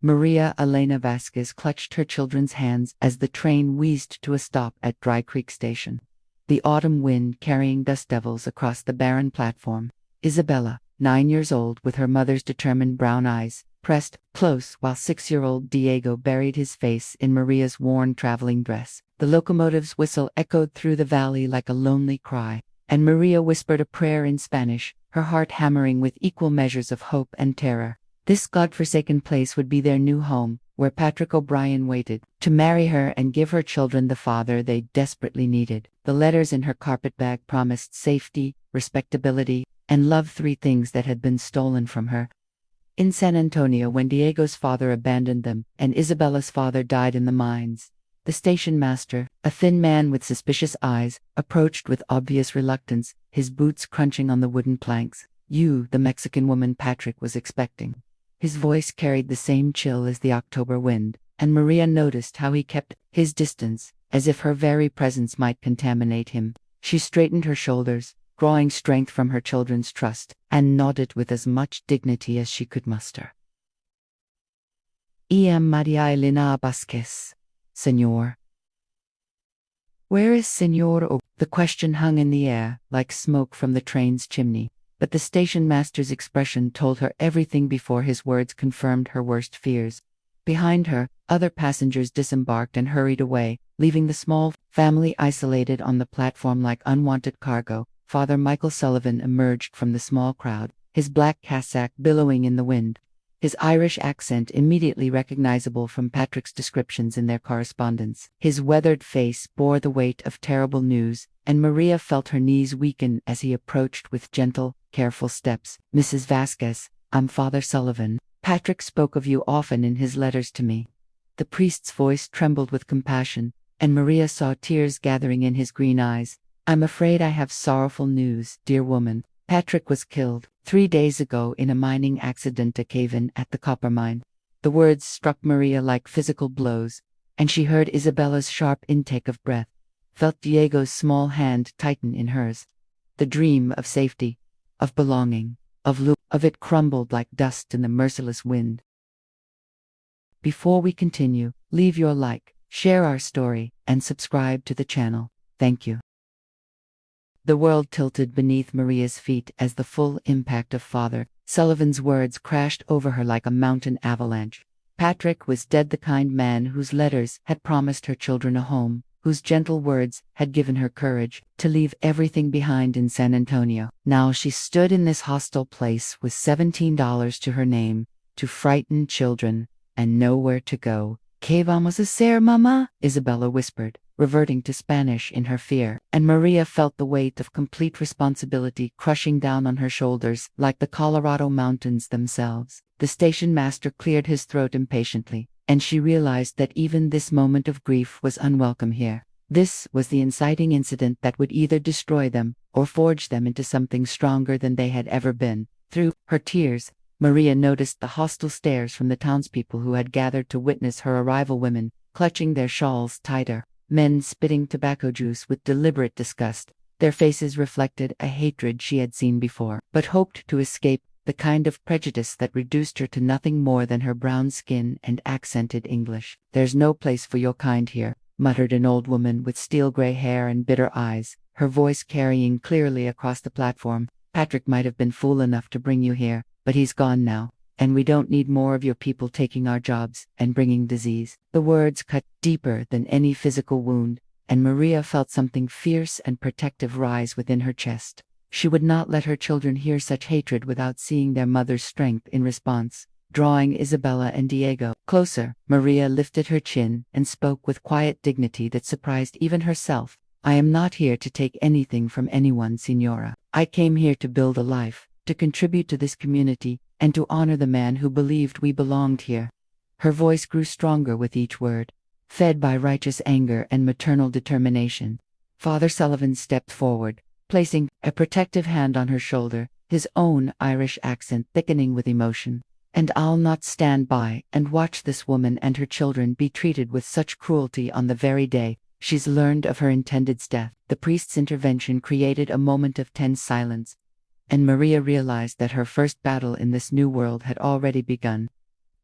Maria Elena Vasquez clutched her children's hands as the train wheezed to a stop at Dry Creek Station. The autumn wind carrying dust devils across the barren platform. Isabella, 9 years old, with her mother's determined brown eyes, pressed close while 6-year-old Diego buried his face in Maria's worn traveling dress. The locomotive's whistle echoed through the valley like a lonely cry, and Maria whispered a prayer in Spanish, her heart hammering with equal measures of hope and terror. This godforsaken place would be their new home, where Patrick O'Brien waited to marry her and give her children the father they desperately needed. The letters in her carpetbag promised safety, respectability, and love, 3 things that had been stolen from her. In San Antonio, when Diego's father abandoned them and Isabella's father died in the mines, the station master, a thin man with suspicious eyes, approached with obvious reluctance, his boots crunching on the wooden planks. "You, the Mexican woman Patrick was expecting." His voice carried the same chill as the October wind, and Maria noticed how he kept his distance, as if her very presence might contaminate him. She straightened her shoulders, drawing strength from her children's trust, and nodded with as much dignity as she could muster. "Am Maria Elena Vasquez, Señor." "Where is Señor O?" The question hung in the air, like smoke from the train's chimney, but the station master's expression told her everything before his words confirmed her worst fears. Behind her, other passengers disembarked and hurried away, leaving the small family isolated on the platform like unwanted cargo. Father Michael Sullivan emerged from the small crowd, his black cassock billowing in the wind, his Irish accent immediately recognizable from Patrick's descriptions in their correspondence. His weathered face bore the weight of terrible news, and Maria felt her knees weaken as he approached with gentle, careful steps. "Mrs. Vasquez, I'm Father Sullivan. Patrick spoke of you often in his letters to me." The priest's voice trembled with compassion, and Maria saw tears gathering in his green eyes. "I'm afraid I have sorrowful news, dear woman. Patrick was killed 3 days ago in a mining accident, a cave-in at the copper mine." The words struck Maria like physical blows, and she heard Isabella's sharp intake of breath, felt Diego's small hand tighten in hers. The dream of safety, of belonging, of it crumbled like dust in the merciless wind. Before we continue, leave your like, share our story, and subscribe to the channel. Thank you. The world tilted beneath Maria's feet as the full impact of Father Sullivan's words crashed over her like a mountain avalanche. Patrick was dead, the kind man whose letters had promised her children a home, whose gentle words had given her courage to leave everything behind in San Antonio. Now she stood in this hostile place with $17 to her name, to frighten children, and nowhere to go. "¿Qué vamos a hacer, mamá?" Isabella whispered, reverting to Spanish in her fear, and Maria felt the weight of complete responsibility crushing down on her shoulders like the Colorado mountains themselves. The station master cleared his throat impatiently, and she realized that even this moment of grief was unwelcome here. This was the inciting incident that would either destroy them or forge them into something stronger than they had ever been. Through her tears, Maria noticed the hostile stares from the townspeople who had gathered to witness her arrival, women clutching their shawls tighter, men spitting tobacco juice with deliberate disgust. Their faces reflected a hatred she had seen before, but hoped to escape, the kind of prejudice that reduced her to nothing more than her brown skin and accented English. "There's no place for your kind here," muttered an old woman with steel-gray hair and bitter eyes, her voice carrying clearly across the platform. "Patrick might have been fool enough to bring you here, but he's gone now, and we don't need more of your people taking our jobs and bringing disease." The words cut deeper than any physical wound, and Maria felt something fierce and protective rise within her chest. She would not let her children hear such hatred without seeing their mother's strength in response. Drawing Isabella and Diego closer, Maria lifted her chin and spoke with quiet dignity that surprised even herself. "I am not here to take anything from anyone, Señora. I came here to build a life, to contribute to this community, and to honor the man who believed we belonged here." Her voice grew stronger with each word, fed by righteous anger and maternal determination. Father Sullivan stepped forward, placing a protective hand on her shoulder, his own Irish accent thickening with emotion. "And I'll not stand by and watch this woman and her children be treated with such cruelty on the very day she's learned of her intended's death." The priest's intervention created a moment of tense silence, and Maria realized that her first battle in this new world had already begun.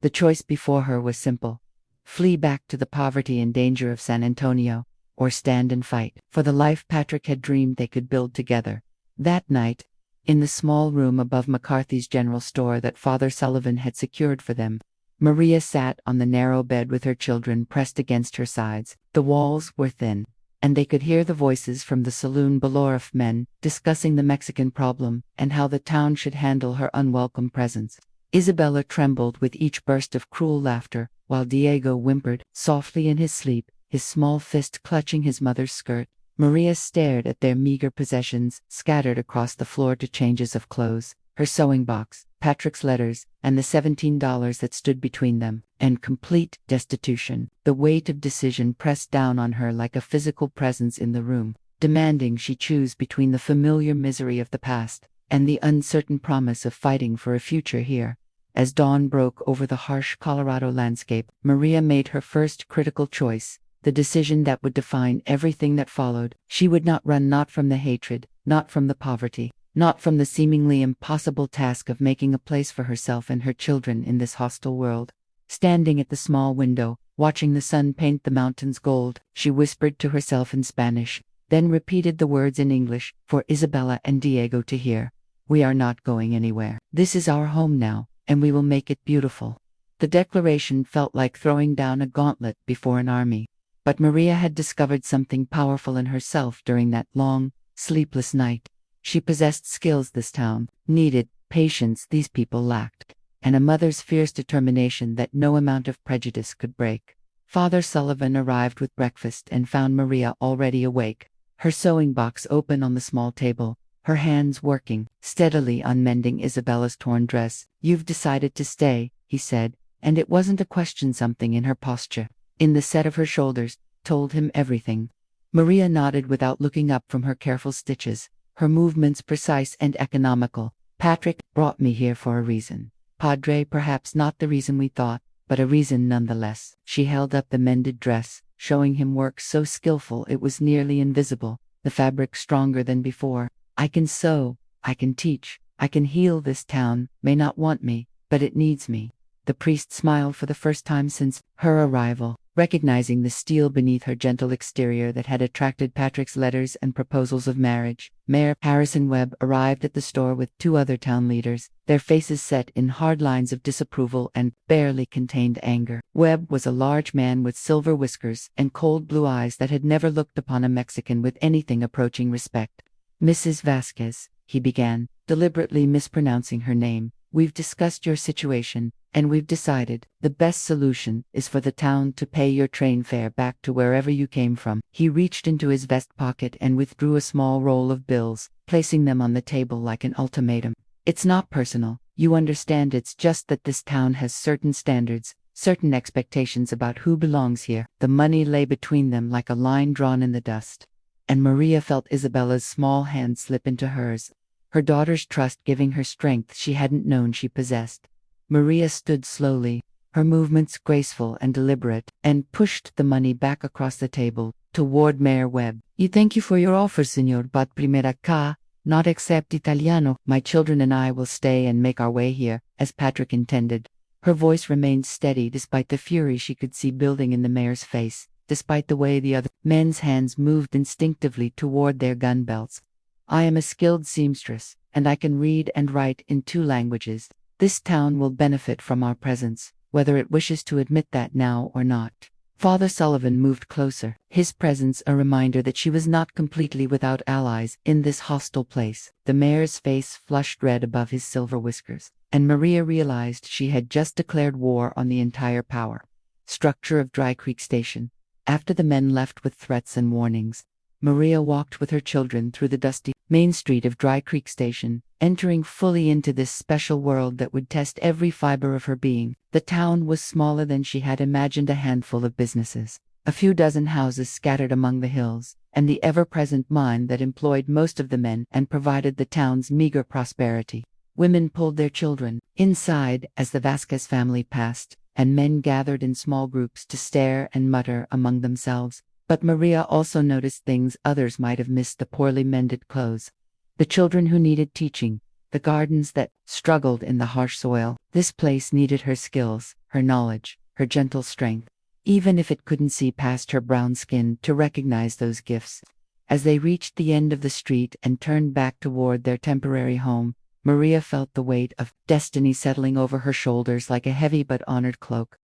The choice before her was simple: flee back to the poverty and danger of San Antonio, or stand and fight for the life Patrick had dreamed they could build together. That night, in the small room above McCarthy's general store that Father Sullivan had secured for them, Maria sat on the narrow bed with her children pressed against her sides. The walls were thin, and they could hear the voices from the saloon below of men discussing the Mexican problem and how the town should handle her unwelcome presence. Isabella trembled with each burst of cruel laughter, while Diego whimpered softly in his sleep, his small fist clutching his mother's skirt. Maria stared at their meager possessions scattered across the floor to changes of clothes, her sewing box, Patrick's letters, and the $17 that stood between them, and complete destitution. The weight of decision pressed down on her like a physical presence in the room, demanding she choose between the familiar misery of the past and the uncertain promise of fighting for a future here. As dawn broke over the harsh Colorado landscape, Maria made her first critical choice, the decision that would define everything that followed. She would not run, not from the hatred, not from the poverty, not from the seemingly impossible task of making a place for herself and her children in this hostile world. Standing at the small window, watching the sun paint the mountains gold, she whispered to herself in Spanish, then repeated the words in English for Isabella and Diego to hear. "We are not going anywhere. This is our home now, and we will make it beautiful." The declaration felt like throwing down a gauntlet before an army. But Maria had discovered something powerful in herself during that long, sleepless night. She possessed skills this town needed, patience these people lacked, and a mother's fierce determination that no amount of prejudice could break. Father Sullivan arrived with breakfast and found Maria already awake, her sewing box open on the small table, her hands working steadily on mending Isabella's torn dress. "You've decided to stay," he said, and it wasn't a question. Something in her posture, in the set of her shoulders, told him everything. Maria nodded without looking up from her careful stitches, her movements precise and economical. "Patrick brought me here for a reason. Padre, perhaps not the reason we thought, but a reason nonetheless." She held up the mended dress, showing him work so skillful it was nearly invisible, the fabric stronger than before. "I can sew, I can teach, I can heal. This town may not want me, but it needs me." The priest smiled for the first time since her arrival, recognizing the steel beneath her gentle exterior that had attracted Patrick's letters and proposals of marriage. Mayor Harrison Webb arrived at the store with 2 other town leaders, their faces set in hard lines of disapproval and barely contained anger. Webb was a large man with silver whiskers and cold blue eyes that had never looked upon a Mexican with anything approaching respect. "Mrs. Vasquez," he began, deliberately mispronouncing her name, "we've discussed your situation, and we've decided the best solution is for the town to pay your train fare back to wherever you came from." He reached into his vest pocket and withdrew a small roll of bills, placing them on the table like an ultimatum. "It's not personal, you understand. It's just that this town has certain standards, certain expectations about who belongs here." The money lay between them like a line drawn in the dust, and Maria felt Isabella's small hand slip into hers, her daughter's trust giving her strength she hadn't known she possessed. Maria stood slowly, her movements graceful and deliberate, and pushed the money back across the table toward Mayor Webb. "You thank you for your offer, Signor, but primera ca, not accept Italiano. My children and I will stay and make our way here, as Patrick intended." Her voice remained steady despite the fury she could see building in the mayor's face, despite the way the other men's hands moved instinctively toward their gun belts. "I am a skilled seamstress, and I can read and write in 2 languages. This town will benefit from our presence, whether it wishes to admit that now or not." Father Sullivan moved closer, his presence a reminder that she was not completely without allies in this hostile place. The mayor's face flushed red above his silver whiskers, and Maria realized she had just declared war on the entire power structure of Dry Creek Station. After the men left with threats and warnings, Maria walked with her children through the dusty main street of Dry Creek Station, entering fully into this special world that would test every fiber of her being. The town was smaller than she had imagined, a handful of businesses, a few dozen houses scattered among the hills, and the ever-present mine that employed most of the men and provided the town's meager prosperity. Women pulled their children inside as the Vasquez family passed, and men gathered in small groups to stare and mutter among themselves. But Maria also noticed things others might have missed: the poorly mended clothes, the children who needed teaching, the gardens that struggled in the harsh soil. This place needed her skills, her knowledge, her gentle strength, even if it couldn't see past her brown skin to recognize those gifts. As they reached the end of the street and turned back toward their temporary home, Maria felt the weight of destiny settling over her shoulders like a heavy but honored cloak.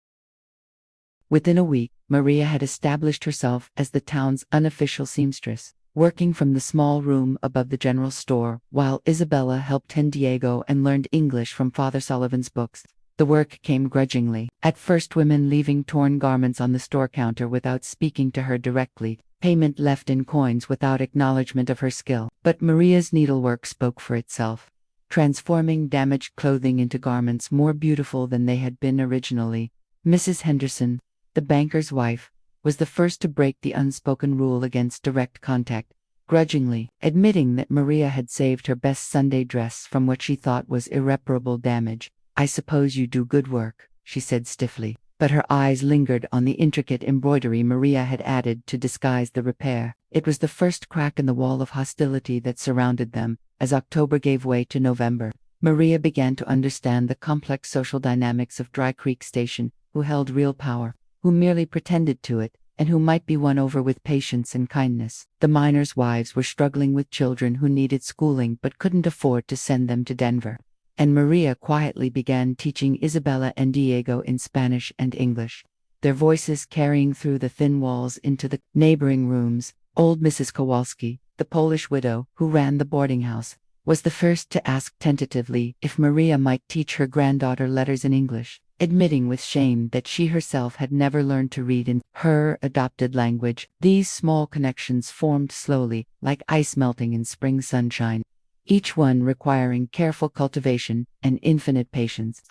Within a week, Maria had established herself as the town's unofficial seamstress, working from the small room above the general store, while Isabella helped tend Diego and learned English from Father Sullivan's books. The work came grudgingly. At first, women leaving torn garments on the store counter without speaking to her directly, payment left in coins without acknowledgement of her skill. But Maria's needlework spoke for itself, transforming damaged clothing into garments more beautiful than they had been originally. Mrs. Henderson, the banker's wife, was the first to break the unspoken rule against direct contact, grudgingly admitting that Maria had saved her best Sunday dress from what she thought was irreparable damage. "I suppose you do good work," she said stiffly, but her eyes lingered on the intricate embroidery Maria had added to disguise the repair. It was the first crack in the wall of hostility that surrounded them. As October gave way to November, Maria began to understand the complex social dynamics of Dry Creek Station, who held real power, who merely pretended to it, and who might be won over with patience and kindness. The miners' wives were struggling with children who needed schooling but couldn't afford to send them to Denver. And Maria quietly began teaching Isabella and Diego in Spanish and English, their voices carrying through the thin walls into the neighboring rooms. Old Mrs. Kowalski, the Polish widow who ran the boarding house, was the first to ask tentatively if Maria might teach her granddaughter letters in English, admitting with shame that she herself had never learned to read in her adopted language. These small connections formed slowly, like ice melting in spring sunshine, each one requiring careful cultivation and infinite patience.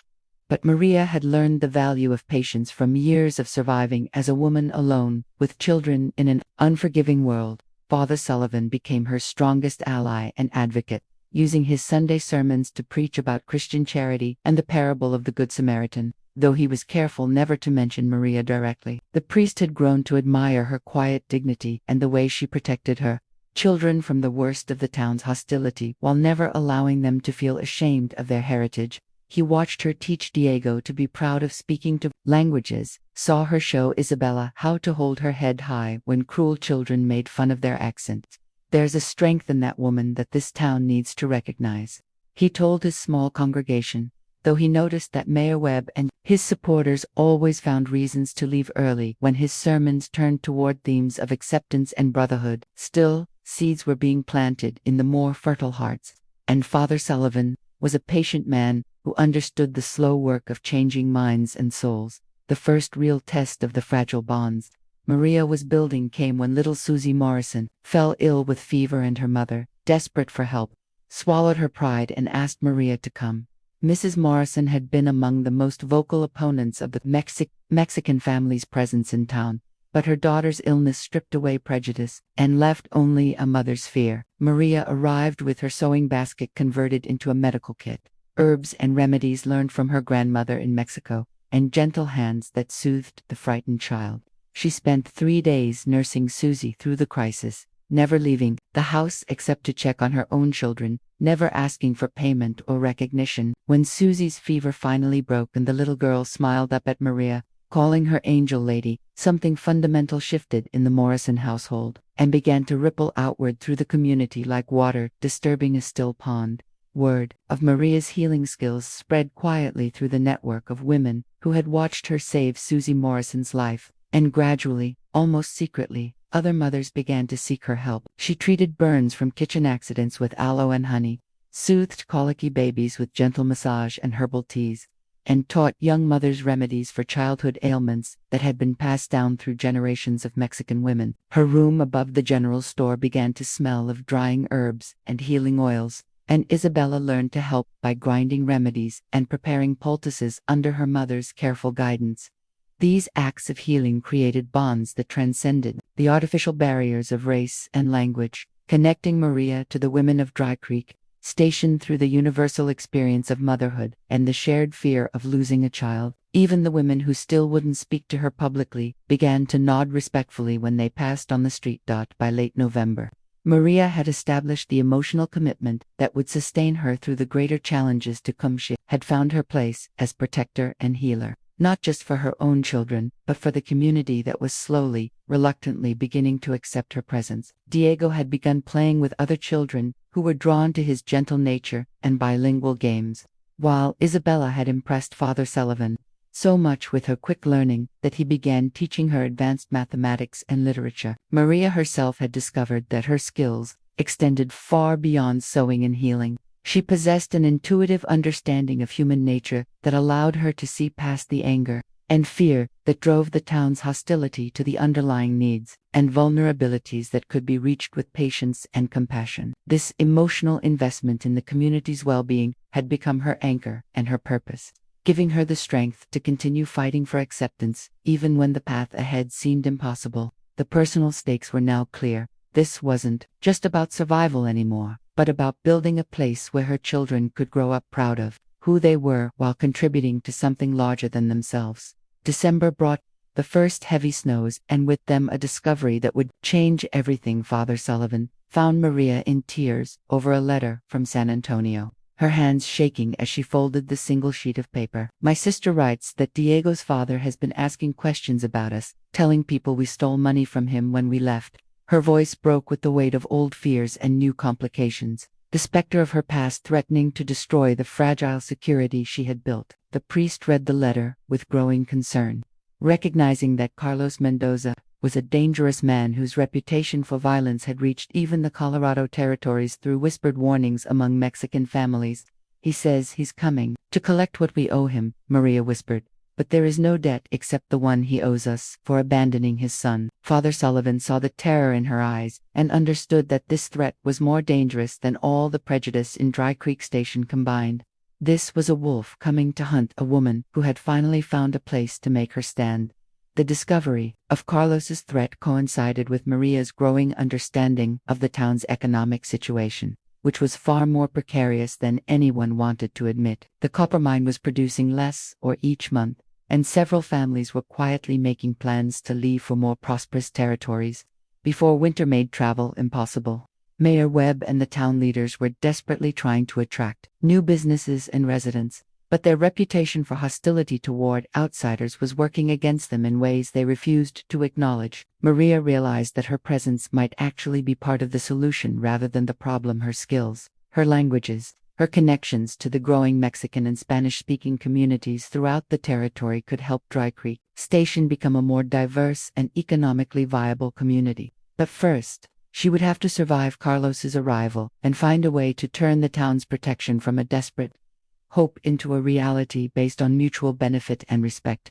But Maria had learned the value of patience from years of surviving as a woman alone, with children in an unforgiving world. Father Sullivan became her strongest ally and advocate, using his Sunday sermons to preach about Christian charity and the parable of the Good Samaritan, though he was careful never to mention Maria directly. The priest had grown to admire her quiet dignity and the way she protected her children from the worst of the town's hostility while never allowing them to feel ashamed of their heritage. He watched her teach Diego to be proud of speaking two languages, saw her show Isabella how to hold her head high when cruel children made fun of their accents. "There's a strength in that woman that this town needs to recognize," he told his small congregation, though he noticed that Mayor Webb and his supporters always found reasons to leave early when his sermons turned toward themes of acceptance and brotherhood. Still, seeds were being planted in the more fertile hearts, and Father Sullivan was a patient man who understood the slow work of changing minds and souls. The first real test of the fragile bonds Maria was building came when little Susie Morrison fell ill with fever, and her mother, desperate for help, swallowed her pride and asked Maria to come. Mrs. Morrison had been among the most vocal opponents of the Mexican family's presence in town, but her daughter's illness stripped away prejudice and left only a mother's fear. Maria arrived with her sewing basket converted into a medical kit, herbs and remedies learned from her grandmother in Mexico, and gentle hands that soothed the frightened child. She spent 3 days nursing Susie through the crisis, never leaving the house except to check on her own children, never asking for payment or recognition. When Susie's fever finally broke and the little girl smiled up at Maria, calling her angel lady, something fundamental shifted in the Morrison household and began to ripple outward through the community like water disturbing a still pond. Word of Maria's healing skills spread quietly through the network of women who had watched her save Susie Morrison's life, and gradually, almost secretly, other mothers began to seek her help. She treated burns from kitchen accidents with aloe and honey, soothed colicky babies with gentle massage and herbal teas, and taught young mothers remedies for childhood ailments that had been passed down through generations of Mexican women. Her room above the general store began to smell of drying herbs and healing oils, and Isabella learned to help by grinding remedies and preparing poultices under her mother's careful guidance. These acts of healing created bonds that transcended the artificial barriers of race and language, connecting Maria to the women of Dry Creek Station through the universal experience of motherhood and the shared fear of losing a child. Even the women who still wouldn't speak to her publicly began to nod respectfully when they passed on the street. By late November, Maria had established the emotional commitment that would sustain her through the greater challenges to come. She had found her place as protector and healer. not just for her own children, but for the community that was slowly, reluctantly beginning to accept her presence. Diego had begun playing with other children who were drawn to his gentle nature and bilingual games, while Isabella had impressed Father Sullivan so much with her quick learning that he began teaching her advanced mathematics and literature. Maria herself had discovered that her skills extended far beyond sewing and healing. She possessed an intuitive understanding of human nature that allowed her to see past the anger and fear that drove the town's hostility to the underlying needs and vulnerabilities that could be reached with patience and compassion. This emotional investment in the community's well-being had become her anchor and her purpose, giving her the strength to continue fighting for acceptance even when the path ahead seemed impossible. The personal stakes were now clear. This wasn't just about survival anymore, but about building a place where her children could grow up proud of who they were while contributing to something larger than themselves. December brought the first heavy snows, and with them a discovery that would change everything. Father Sullivan found Maria in tears over a letter from San Antonio, her hands shaking as she folded the single sheet of paper. "My sister writes that Diego's father has been asking questions about us, telling people we stole money from him when we left." Her voice broke with the weight of old fears and new complications, the specter of her past threatening to destroy the fragile security she had built. The priest read the letter with growing concern, recognizing that Carlos Mendoza was a dangerous man whose reputation for violence had reached even the Colorado territories through whispered warnings among Mexican families. "He says he's coming to collect what we owe him," Maria whispered. "But there is no debt except the one he owes us for abandoning his son." Father Sullivan saw the terror in her eyes and understood that this threat was more dangerous than all the prejudice in Dry Creek Station combined. This was a wolf coming to hunt a woman who had finally found a place to make her stand. The discovery of Carlos's threat coincided with Maria's growing understanding of the town's economic situation, which was far more precarious than anyone wanted to admit. The copper mine was producing less ore each month, and several families were quietly making plans to leave for more prosperous territories before winter made travel impossible. Mayor Webb and the town leaders were desperately trying to attract new businesses and residents, but their reputation for hostility toward outsiders was working against them in ways they refused to acknowledge. Maria realized that her presence might actually be part of the solution rather than the problem. Her skills, her languages, her connections to the growing Mexican and Spanish-speaking communities throughout the territory could help Dry Creek Station become a more diverse and economically viable community. But first, she would have to survive Carlos's arrival and find a way to turn the town's protection from a desperate hope into a reality based on mutual benefit and respect.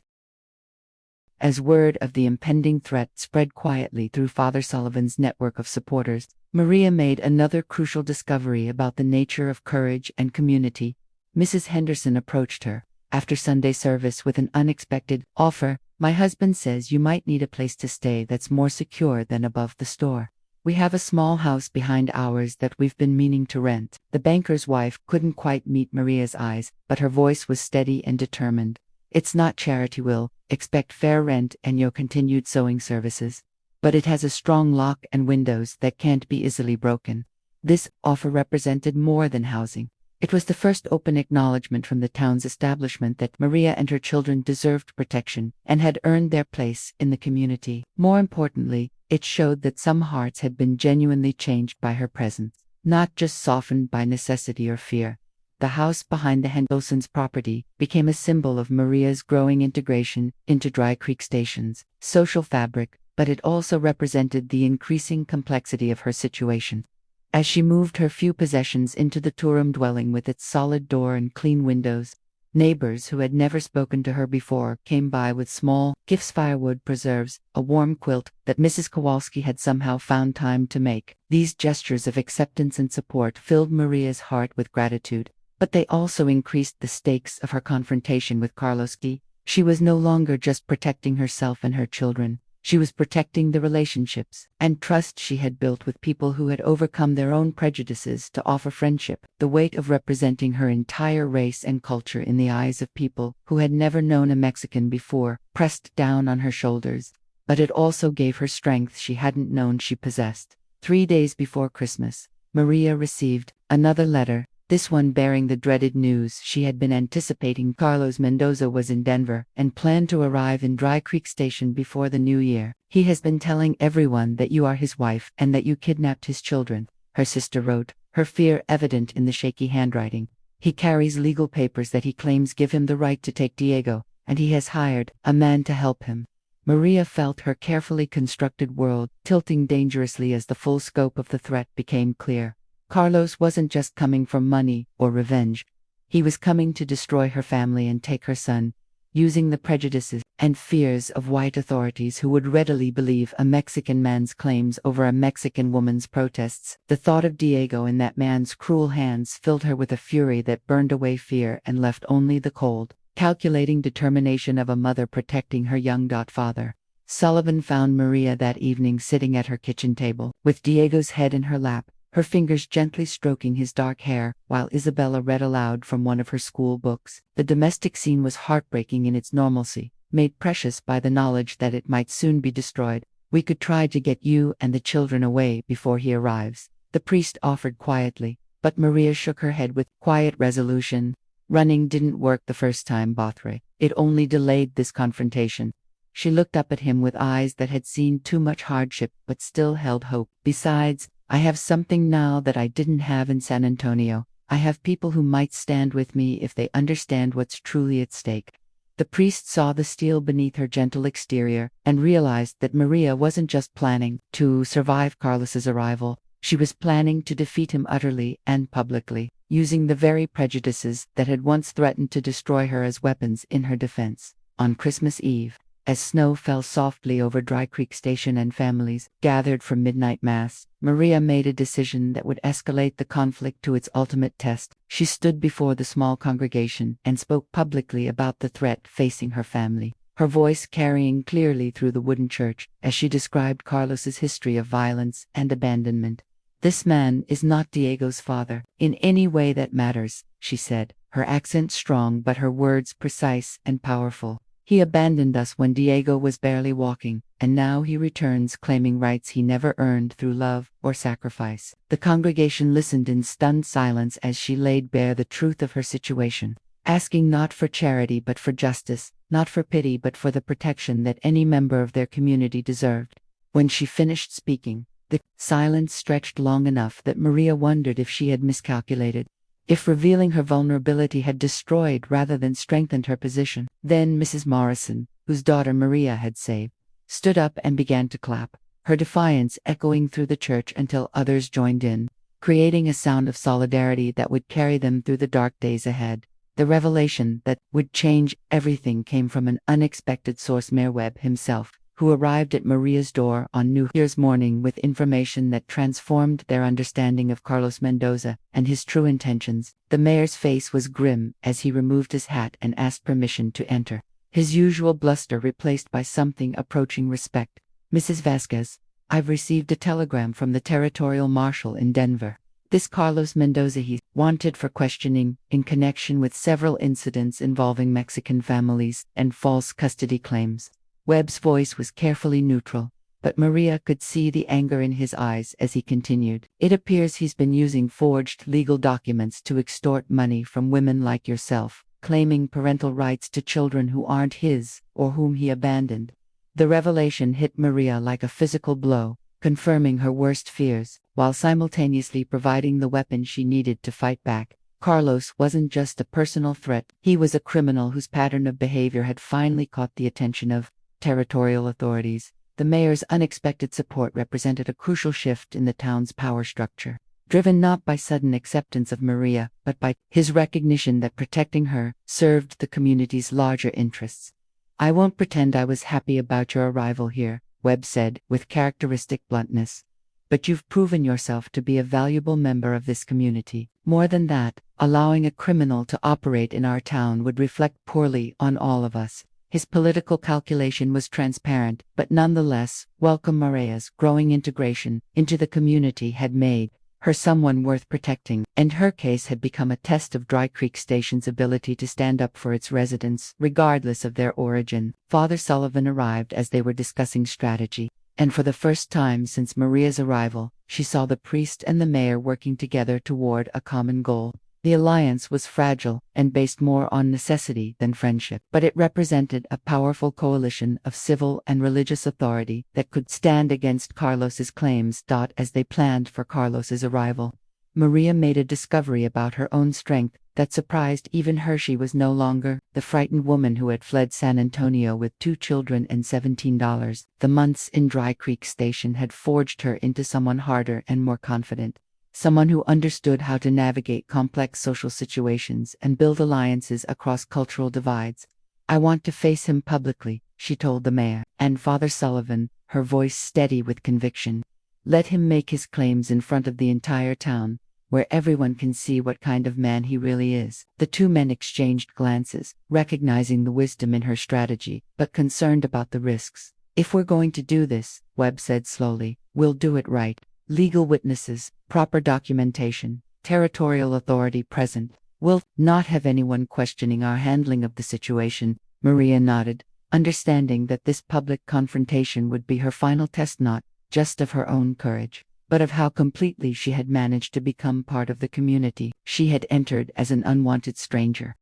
As word of the impending threat spread quietly through Father Sullivan's network of supporters, Maria made another crucial discovery about the nature of courage and community. Mrs. Henderson approached her after Sunday service with an unexpected offer. "My husband says you might need a place to stay that's more secure than above the store. We have a small house behind ours that we've been meaning to rent." The banker's wife couldn't quite meet Maria's eyes, but her voice was steady and determined. "It's not charity, Will. Expect fair rent and your continued sewing services. But it has a strong lock and windows that can't be easily broken." This offer represented more than housing. It was the first open acknowledgement from the town's establishment that Maria and her children deserved protection and had earned their place in the community. More importantly, it showed that some hearts had been genuinely changed by her presence, not just softened by necessity or fear. The house behind the Henderson's property became a symbol of Maria's growing integration into Dry Creek Station's social fabric, but it also represented the increasing complexity of her situation. As she moved her few possessions into the two-room dwelling with its solid door and clean windows, neighbors who had never spoken to her before came by with small gifts: firewood, preserves, a warm quilt that Mrs. Kowalski had somehow found time to make. These gestures of acceptance and support filled Maria's heart with gratitude, but they also increased the stakes of her confrontation with Carlos. She was no longer just protecting herself and her children. She was protecting the relationships and trust she had built with people who had overcome their own prejudices to offer friendship. The weight of representing her entire race and culture in the eyes of people who had never known a Mexican before pressed down on her shoulders, but it also gave her strength she hadn't known she possessed. 3 days before Christmas, Maria received another letter, this one bearing the dreaded news she had been anticipating. Carlos Mendoza was in Denver and planned to arrive in Dry Creek Station before the new year. He has been telling everyone that you are his wife and that you kidnapped his children, her sister wrote, her fear evident in the shaky handwriting. He carries legal papers that he claims give him the right to take Diego, and he has hired a man to help him. Maria felt her carefully constructed world tilting dangerously as the full scope of the threat became clear. Carlos wasn't just coming for money or revenge. He was coming to destroy her family and take her son, using the prejudices and fears of white authorities who would readily believe a Mexican man's claims over a Mexican woman's protests. The thought of Diego in that man's cruel hands filled her with a fury that burned away fear and left only the cold, calculating determination of a mother protecting her young father. Sullivan found Maria that evening sitting at her kitchen table, with Diego's head in her lap, her fingers gently stroking his dark hair, while Isabella read aloud from one of her school books. The domestic scene was heartbreaking in its normalcy, made precious by the knowledge that it might soon be destroyed. "We could try to get you and the children away before he arrives," the priest offered quietly, but Maria shook her head with quiet resolution. Running didn't work the first time, Bothray. It only delayed this confrontation. She looked up at him with eyes that had seen too much hardship but still held hope. "Besides, I have something now that I didn't have in San Antonio. I have people who might stand with me if they understand what's truly at stake." The priest saw the steel beneath her gentle exterior and realized that Maria wasn't just planning to survive Carlos's arrival. She was planning to defeat him utterly and publicly, using the very prejudices that had once threatened to destroy her as weapons in her defense. On Christmas Eve, as snow fell softly over Dry Creek Station and families gathered for midnight mass, Maria made a decision that would escalate the conflict to its ultimate test. She stood before the small congregation and spoke publicly about the threat facing her family, her voice carrying clearly through the wooden church as she described Carlos's history of violence and abandonment. "This man is not Diego's father, in any way that matters," she said, her accent strong but her words precise and powerful. "He abandoned us when Diego was barely walking, and now he returns claiming rights he never earned through love or sacrifice." The congregation listened in stunned silence as she laid bare the truth of her situation, asking not for charity but for justice, not for pity but for the protection that any member of their community deserved. When she finished speaking, the silence stretched long enough that Maria wondered if she had miscalculated, if revealing her vulnerability had destroyed rather than strengthened her position. Then Mrs. Morrison, whose daughter Maria had saved, stood up and began to clap, her defiance echoing through the church until others joined in, creating a sound of solidarity that would carry them through the dark days ahead. The revelation that would change everything came from an unexpected source: Mayor Webb himself, who arrived at Maria's door on New Year's morning with information that transformed their understanding of Carlos Mendoza and his true intentions. The mayor's face was grim as he removed his hat and asked permission to enter, his usual bluster replaced by something approaching respect. "Mrs. Vasquez, I've received a telegram from the territorial marshal in Denver. This Carlos Mendoza, he's wanted for questioning in connection with several incidents involving Mexican families and false custody claims." Webb's voice was carefully neutral, but Maria could see the anger in his eyes as he continued. "It appears he's been using forged legal documents to extort money from women like yourself, claiming parental rights to children who aren't his or whom he abandoned." The revelation hit Maria like a physical blow, confirming her worst fears, while simultaneously providing the weapon she needed to fight back. Carlos wasn't just a personal threat, he was a criminal whose pattern of behavior had finally caught the attention of territorial authorities. The mayor's unexpected support represented a crucial shift in the town's power structure, driven not by sudden acceptance of Maria, but by his recognition that protecting her served the community's larger interests. "I won't pretend I was happy about your arrival here," Webb said with characteristic bluntness. "But you've proven yourself to be a valuable member of this community. More than that, allowing a criminal to operate in our town would reflect poorly on all of us." His political calculation was transparent, but nonetheless, welcome. Maria's growing integration into the community had made her someone worth protecting, and her case had become a test of Dry Creek Station's ability to stand up for its residents, regardless of their origin. Father Sullivan arrived as they were discussing strategy, and for the first time since Maria's arrival, she saw the priest and the mayor working together toward a common goal. The alliance was fragile and based more on necessity than friendship, but it represented a powerful coalition of civil and religious authority that could stand against Carlos's claims. As they planned for Carlos's arrival, Maria made a discovery about her own strength that surprised even her. She was no longer the frightened woman who had fled San Antonio with 2 children and $17. The months in Dry Creek Station had forged her into someone harder and more confident. Someone who understood how to navigate complex social situations and build alliances across cultural divides. "I want to face him publicly," she told the mayor and Father Sullivan, her voice steady with conviction. "Let him make his claims in front of the entire town, where everyone can see what kind of man he really is." The 2 men exchanged glances, recognizing the wisdom in her strategy, but concerned about the risks. "If we're going to do this," Webb said slowly, "we'll do it right. Legal witnesses, proper documentation, territorial authority present. We'll not have anyone questioning our handling of the situation." Maria nodded, understanding that this public confrontation would be her final test, not just of her own courage, but of how completely she had managed to become part of the community she had entered as an unwanted stranger.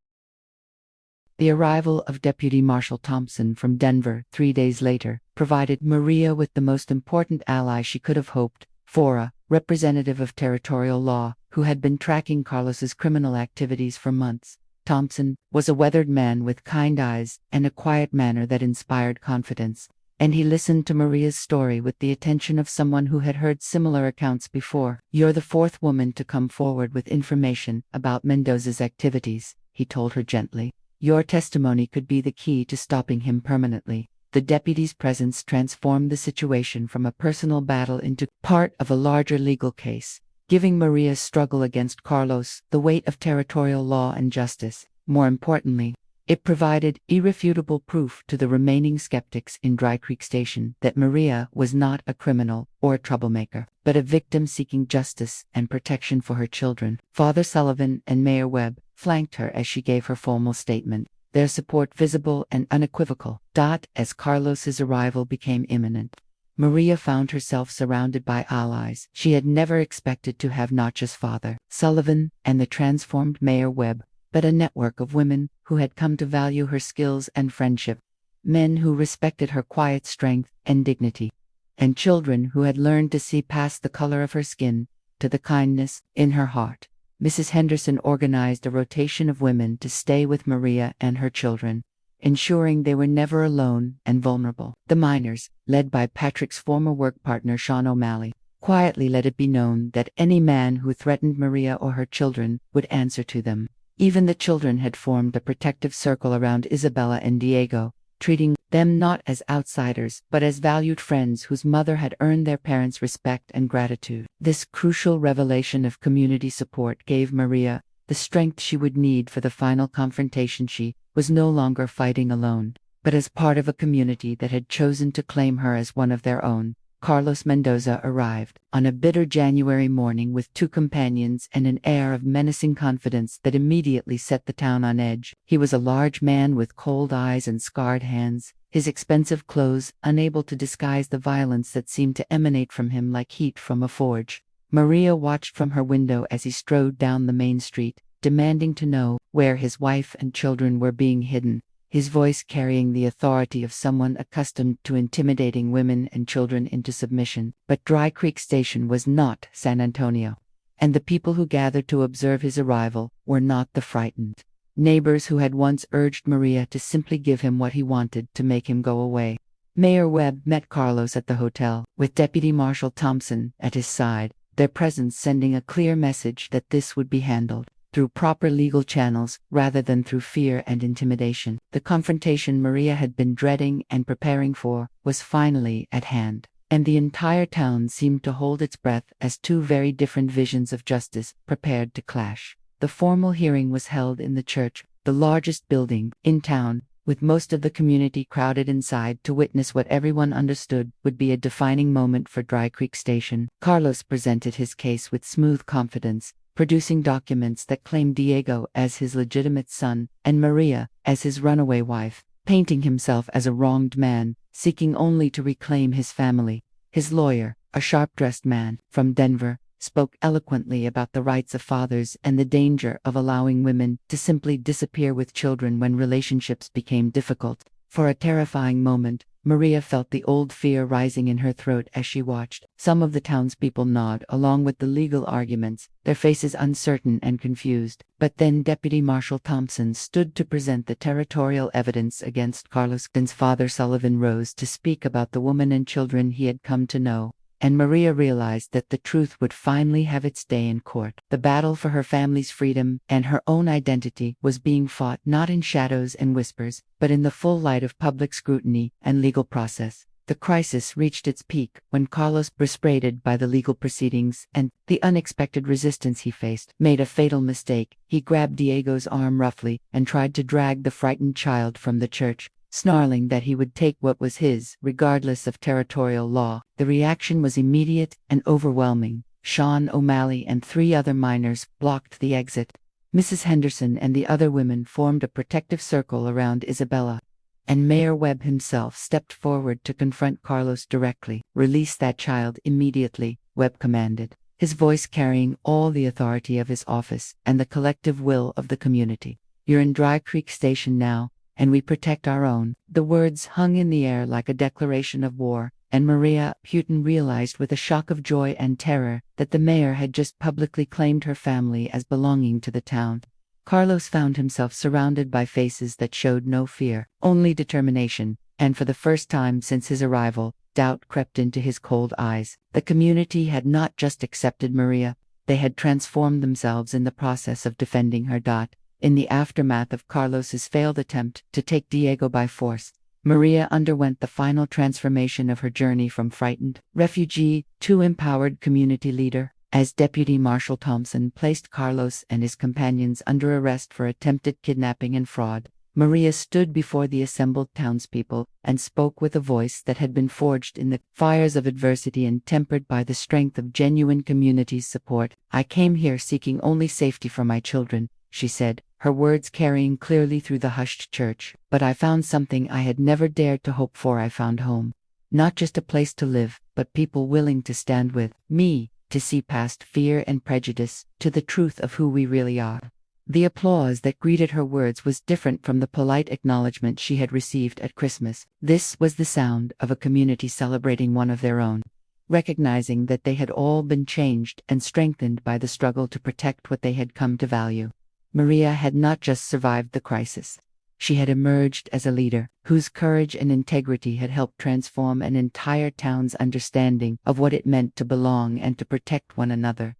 The arrival of Deputy Marshal Thompson from Denver 3 days later provided Maria with the most important ally she could have hoped. Fora, representative of territorial law, who had been tracking Carlos's criminal activities for months. Thompson was a weathered man with kind eyes and a quiet manner that inspired confidence, and he listened to Maria's story with the attention of someone who had heard similar accounts before. "You're the 4th woman to come forward with information about Mendoza's activities," he told her gently. "Your testimony could be the key to stopping him permanently." The deputy's presence transformed the situation from a personal battle into part of a larger legal case, giving Maria's struggle against Carlos the weight of territorial law and justice. More importantly, it provided irrefutable proof to the remaining skeptics in Dry Creek Station that Maria was not a criminal or a troublemaker, but a victim seeking justice and protection for her children. Father Sullivan and Mayor Webb flanked her as she gave her formal statement, their support visible and unequivocal. As Carlos's arrival became imminent, Maria found herself surrounded by allies she had never expected to have, not just Father Sullivan and the transformed Mayor Webb, but a network of women who had come to value her skills and friendship, men who respected her quiet strength and dignity, and children who had learned to see past the color of her skin to the kindness in her heart. Mrs. Henderson organized a rotation of women to stay with Maria and her children, ensuring they were never alone and vulnerable. The miners, led by Patrick's former work partner Sean O'Malley, quietly let it be known that any man who threatened Maria or her children would answer to them. Even the children had formed a protective circle around Isabella and Diego, treating them not as outsiders but as valued friends whose mother had earned their parents' respect and gratitude. This crucial revelation of community support gave Maria the strength she would need for the final confrontation. She was no longer fighting alone, but as part of a community that had chosen to claim her as one of their own. Carlos Mendoza arrived on a bitter January morning with 2 companions and an air of menacing confidence that immediately set the town on edge. He was a large man with cold eyes and scarred hands, his expensive clothes unable to disguise the violence that seemed to emanate from him like heat from a forge. Maria watched from her window as he strode down the main street, demanding to know where his wife and children were being hidden, his voice carrying the authority of someone accustomed to intimidating women and children into submission. But Dry Creek Station was not San Antonio, and the people who gathered to observe his arrival were not the frightened neighbors who had once urged Maria to simply give him what he wanted to make him go away. Mayor Webb met Carlos at the hotel, with Deputy Marshal Thompson at his side, their presence sending a clear message that this would be handled through proper legal channels rather than through fear and intimidation. The confrontation Maria had been dreading and preparing for was finally at hand, and the entire town seemed to hold its breath as 2 very different visions of justice prepared to clash. The formal hearing was held in the church, the largest building in town, with most of the community crowded inside to witness what everyone understood would be a defining moment for Dry Creek Station. Carlos presented his case with smooth confidence, producing documents that claimed Diego as his legitimate son and Maria as his runaway wife, painting himself as a wronged man, seeking only to reclaim his family. His lawyer, a sharp-dressed man from Denver, spoke eloquently about the rights of fathers and the danger of allowing women to simply disappear with children when relationships became difficult. For a terrifying moment, Maria felt the old fear rising in her throat as she watched. Some of the townspeople nod along with the legal arguments, their faces uncertain and confused. But then Deputy Marshal Thompson stood to present the territorial evidence against Carlos. Then Father Sullivan rose to speak about the woman and children he had come to know. And Maria realized that the truth would finally have its day in court. The battle for her family's freedom and her own identity was being fought not in shadows and whispers, but in the full light of public scrutiny and legal process. The crisis reached its peak when Carlos, frustrated by the legal proceedings and the unexpected resistance he faced, made a fatal mistake. He grabbed Diego's arm roughly and tried to drag the frightened child from the church, snarling that he would take what was his, regardless of territorial law. The reaction was immediate and overwhelming. Sean O'Malley and 3 other minors blocked the exit. Mrs. Henderson and the other women formed a protective circle around Isabella. And Mayor Webb himself stepped forward to confront Carlos directly. "Release that child immediately," Webb commanded, his voice carrying all the authority of his office and the collective will of the community. "You're in Dry Creek Station now, and we protect our own." The words hung in the air like a declaration of war, and Maria Putin realized with a shock of joy and terror that the mayor had just publicly claimed her family as belonging to the town. Carlos found himself surrounded by faces that showed no fear, only determination, and for the first time since his arrival, doubt crept into his cold eyes. The community had not just accepted Maria, they had transformed themselves in the process of defending her. In the aftermath of Carlos's failed attempt to take Diego by force, Maria underwent the final transformation of her journey from frightened refugee to empowered community leader. As Deputy Marshal Thompson placed Carlos and his companions under arrest for attempted kidnapping and fraud, Maria stood before the assembled townspeople and spoke with a voice that had been forged in the fires of adversity and tempered by the strength of genuine community support. "I came here seeking only safety for my children," she said, her words carrying clearly through the hushed church. "But I found something I had never dared to hope for. I found home. Not just a place to live, but people willing to stand with me, to see past fear and prejudice, to the truth of who we really are." The applause that greeted her words was different from the polite acknowledgement she had received at Christmas. This was the sound of a community celebrating one of their own, recognizing that they had all been changed and strengthened by the struggle to protect what they had come to value. Maria had not just survived the crisis. She had emerged as a leader whose courage and integrity had helped transform an entire town's understanding of what it meant to belong and to protect one another.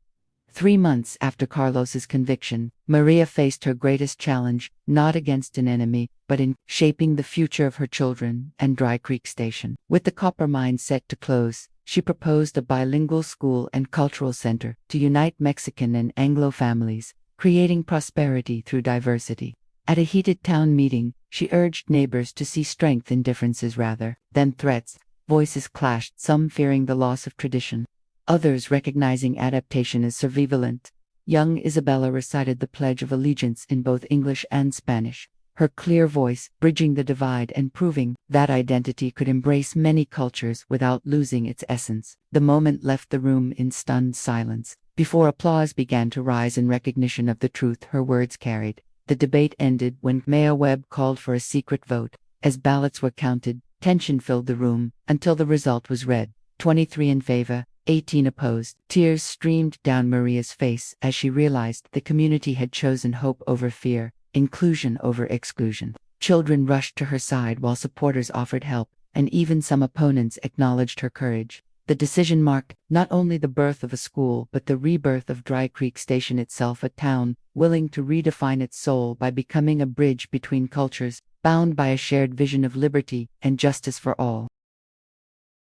3 months after Carlos's conviction, Maria faced her greatest challenge, not against an enemy, but in shaping the future of her children and Dry Creek Station. With the copper mine set to close, she proposed a bilingual school and cultural center to unite Mexican and Anglo families, creating prosperity through diversity. At a heated town meeting, she urged neighbors to see strength in differences rather than threats. Voices clashed, some fearing the loss of tradition, others recognizing adaptation as survivalent. Young Isabella recited the Pledge of Allegiance in both English and Spanish, her clear voice bridging the divide and proving that identity could embrace many cultures without losing its essence. The moment left the room in stunned silence, before applause began to rise in recognition of the truth her words carried. The debate ended when Mayor Webb called for a secret vote. As ballots were counted, tension filled the room until the result was read: 23 in favor, 18 opposed. Tears streamed down Maria's face as she realized the community had chosen hope over fear, inclusion over exclusion. Children rushed to her side while supporters offered help, and even some opponents acknowledged her courage. The decision marked not only the birth of a school but the rebirth of Dry Creek Station itself, a town willing to redefine its soul by becoming a bridge between cultures, bound by a shared vision of liberty and justice for all.